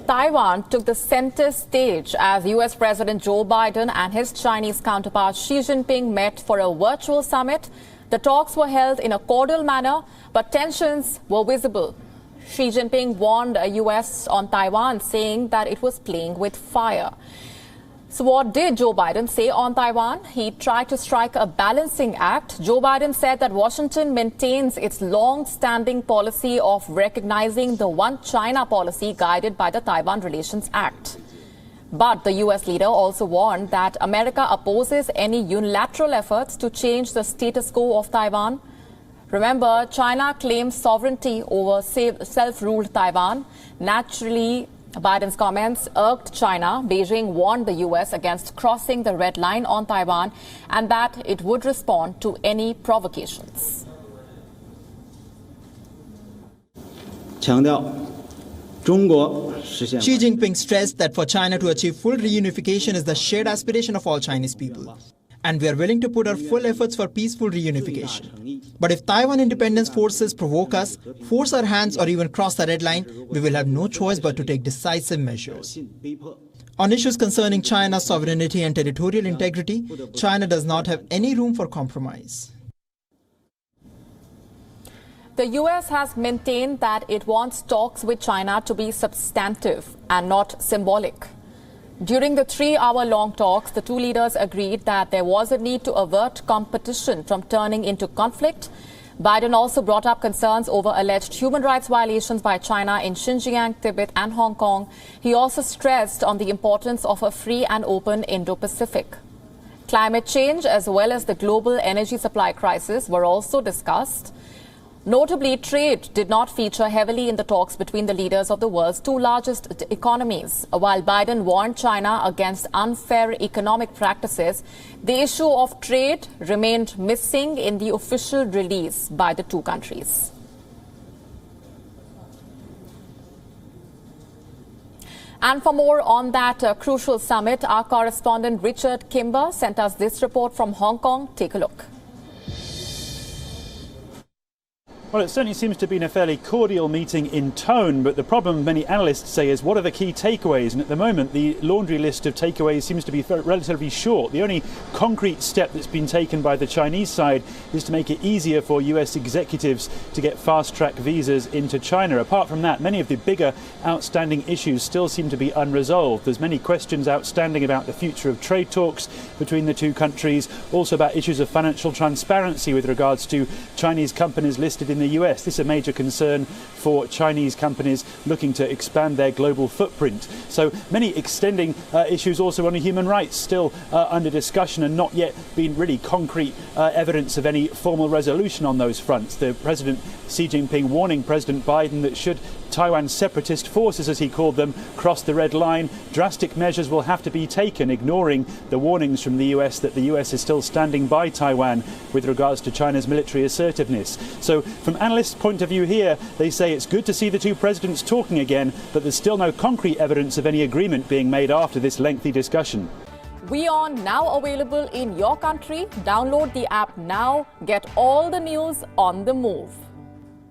Taiwan took the center stage as U.S. President Joe Biden and his Chinese counterpart Xi Jinping met for a virtual summit. The talks were held in a cordial manner, but tensions were visible. Xi Jinping warned the U.S. on Taiwan, saying that it was playing with fire. So what did Joe Biden say on Taiwan? He tried to strike a balancing act. Joe Biden said that Washington maintains its long-standing policy of recognizing the One China policy guided by the Taiwan Relations Act. But the U.S. leader also warned that America opposes any unilateral efforts to change the status quo of Taiwan. Remember, China claims sovereignty over self-ruled Taiwan. Naturally, Biden's comments irked China. Beijing warned the U.S. against crossing the red line on Taiwan and that it would respond to any provocations. Xi Jinping stressed that for China to achieve full reunification is the shared aspiration of all Chinese people. And we are willing to put our full efforts for peaceful reunification. But if Taiwan independence forces provoke us, force our hands or even cross the red line, we will have no choice but to take decisive measures. On issues concerning China's sovereignty and territorial integrity, China does not have any room for compromise. The U.S. has maintained that it wants talks with China to be substantive and not symbolic. During the 3-hour-long talks, the two leaders agreed that there was a need to avert competition from turning into conflict. Biden also brought up concerns over alleged human rights violations by China in Xinjiang, Tibet and Hong Kong. He also stressed on the importance of a free and open Indo-Pacific. Climate change as well as the global energy supply crisis were also discussed. Notably, trade did not feature heavily in the talks between the leaders of the world's two largest economies. While Biden warned China against unfair economic practices, the issue of trade remained missing in the official release by the two countries. And for more on that crucial summit, our correspondent Richard Kimber sent us this report from Hong Kong. Take a look. Well, it certainly seems to have been a fairly cordial meeting in tone, but the problem, many analysts say, is what are the key takeaways? And at the moment, the laundry list of takeaways seems to be relatively short. The only concrete step that's been taken by the Chinese side is to make it easier for US executives to get fast-track visas into China. Apart from that, many of the bigger outstanding issues still seem to be unresolved. There's many questions outstanding about the future of trade talks between the two countries, also about issues of financial transparency with regards to Chinese companies listed in the US. This is a major concern for Chinese companies looking to expand their global footprint. So many extending issues also on human rights still under discussion and not yet been really concrete evidence of any formal resolution on those fronts. The President Xi Jinping warning President Biden that should Taiwan's separatist forces, as he called them, cross the red line, drastic measures will have to be taken, ignoring the warnings from the US that the US is still standing by Taiwan with regards to China's military assertiveness. So from analysts' point of view here, they say it's good to see the two presidents talking again, but there's still no concrete evidence of any agreement being made after this lengthy discussion. WION now available in your country. Download the app now. Get all the news on the move.